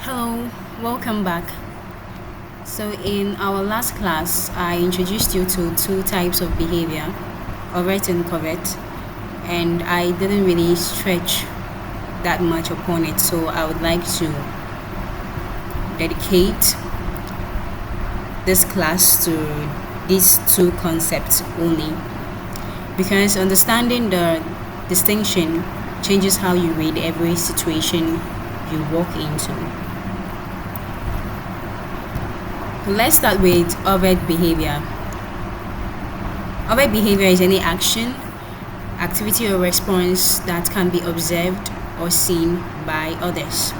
Hello, welcome back. So, in our last class, I introduced you to two types of behavior, overt and covert, and I didn't really stretch that much upon it. So, I would like to dedicate this class to these two concepts only because understanding the distinction changes how you read every situation you walk into. Let's start with overt behavior. Overt behavior is any action, activity, or response that can be observed or seen by others.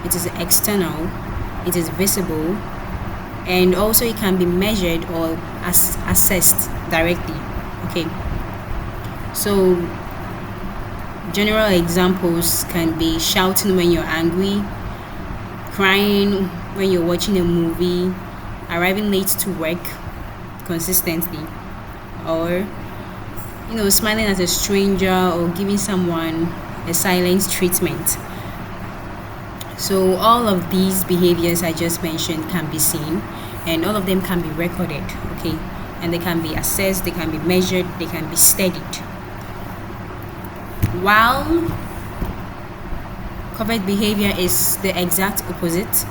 It is external, it is visible, and also it can be measured or assessed directly. Okay, so general examples can be shouting when you're angry, crying when you're watching a movie, arriving late to work consistently, or smiling at a stranger or giving someone a silent treatment. So all of these behaviors I just mentioned can be seen and all of them can be recorded, okay? And they can be assessed, they can be measured, they can be studied. While covert behavior is the exact opposite.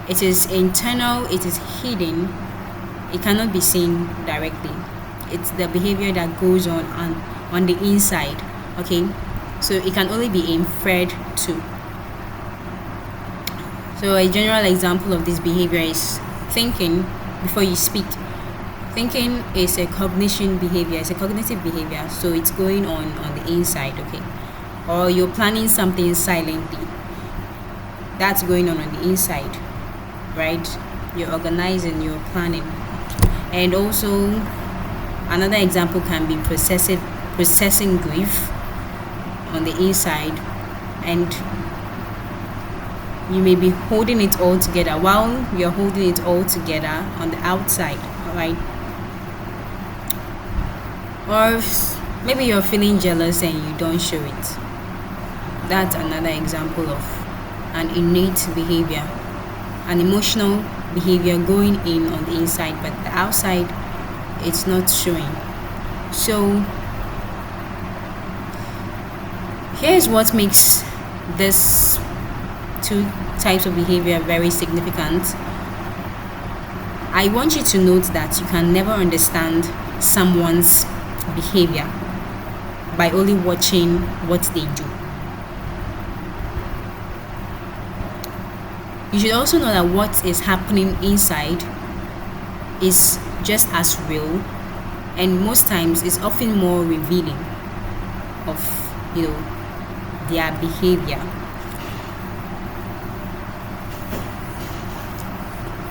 It is internal, it is hidden, it cannot be seen directly. It's the behavior that goes on the inside, okay? So it can only be inferred to. So a general example of this behavior is thinking before you speak. Thinking is a cognition behavior, it's a cognitive behavior, so it's going on the inside, okay? Or you're planning something silently. That's going on the inside, right? You're organizing, you're planning. And also another example can be processing grief on the inside, and you may be holding it all together while you're holding it all together on the outside, all right? Or maybe you're feeling jealous and you don't show it. That's another example of an innate behavior, an emotional behavior going in on the inside, but the outside it's not showing. So here's what makes this two types of behavior very significant. I want you to note that you can never understand someone's behavior by only watching what they do. You should also know that what is happening inside is just as real and most times is often more revealing of their behavior.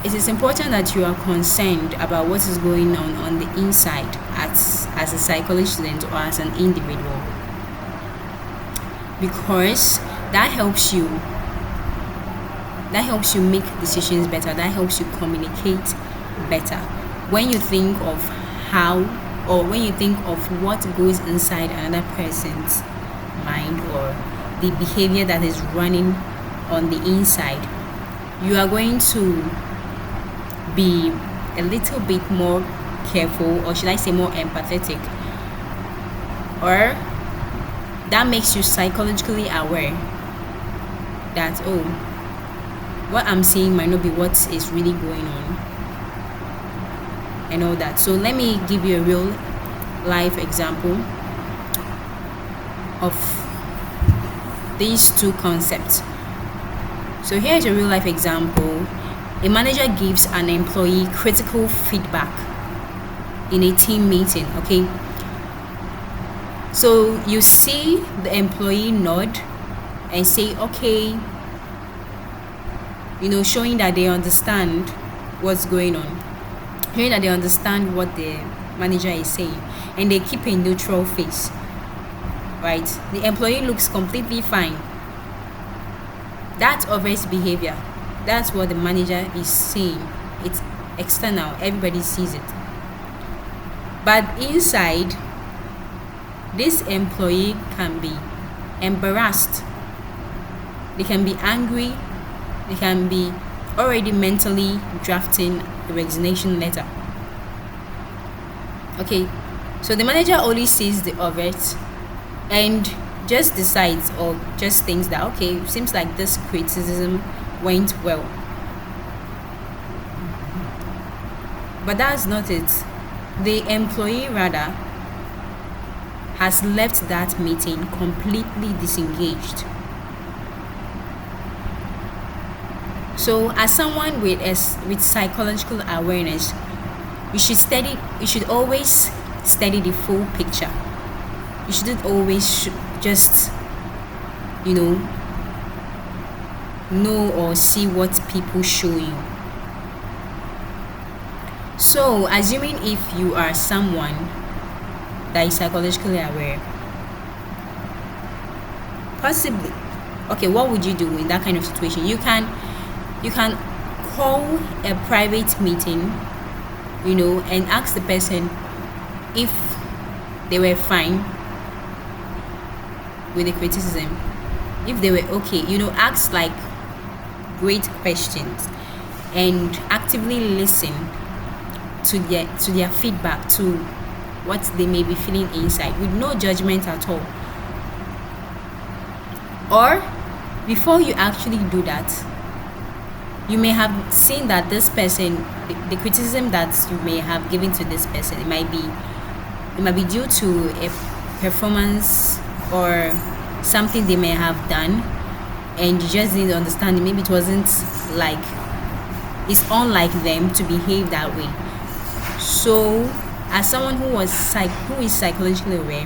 It is important that you are concerned about what is going on the inside as a psychology student or as an individual, because that helps you make decisions better, that helps you communicate better. When you think of how, or when you think of what goes inside another person's mind or the behavior that is running on the inside, you are going to be a little bit more careful, or should I say more empathetic, or that makes you psychologically aware that what I'm seeing might not be what is really going on and all that. So let me give you a real life example of these two concepts. So here is a real life example. A manager gives an employee critical feedback in a team meeting, okay? So you see the employee nod and say, okay, showing that they understand what's going on, showing that they understand what the manager is saying, and they keep a neutral face, right? The employee looks completely fine. That's obvious behavior. That's what the manager is saying. It's external, everybody sees it. But inside, this employee can be embarrassed, they can be angry, They can be already mentally drafting a resignation letter. Okay, so the manager only sees the overt and just decides or just thinks that, okay, seems like this criticism went well. But that's not it. The employee rather has left that meeting completely disengaged. So as someone with psychological awareness, you should always study the full picture. You shouldn't always just know or see what people show you. So assuming if you are someone that is psychologically aware, possibly, okay, what would you do in that kind of situation? You can call a private meeting, and ask the person if they were fine with the criticism, if they were okay. Ask like great questions and actively listen to their feedback, to what they may be feeling inside, with no judgment at all. Or before you actually do that, you may have seen that this person, the criticism that you may have given to this person, it might be due to a performance or something they may have done, and you just need to understand it. Maybe it wasn't like, it's unlike them to behave that way. So as someone who is psychologically aware,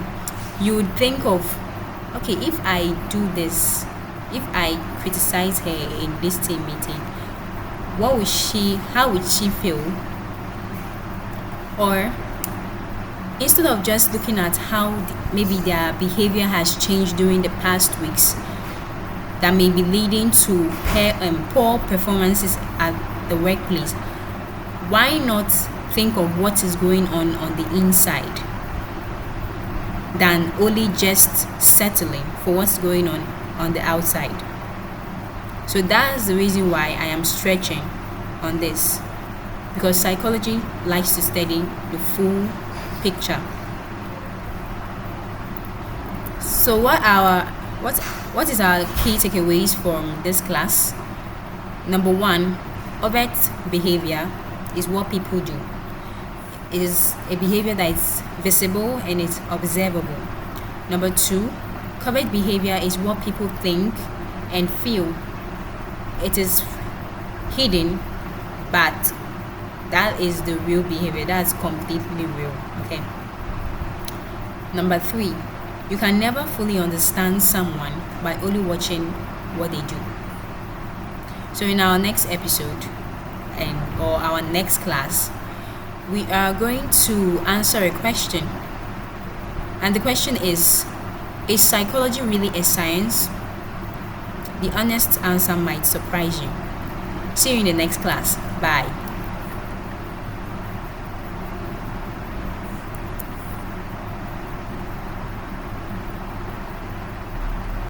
you would think of, okay, if I do this, if I criticize her in this team meeting, how would she feel? Or instead of just looking at how maybe their behavior has changed during the past weeks, that may be leading to poor performances at the workplace, why not think of what is going on the inside, than only just settling for what's going on the outside? So that's the reason why I am stretching on this, because psychology likes to study the full picture. So what is our key takeaways from this class? Number one, overt behavior is what people do. It is a behavior that is visible and it's observable. Number two, covert behavior is what people think and feel. It is hidden, but that is the real behavior. That's completely real. Okay. Number three, you can never fully understand someone by only watching what they do. So in our next episode or our next class, we are going to answer a question. And the question is psychology really a science? The honest answer might surprise you. See you in the next class. Bye.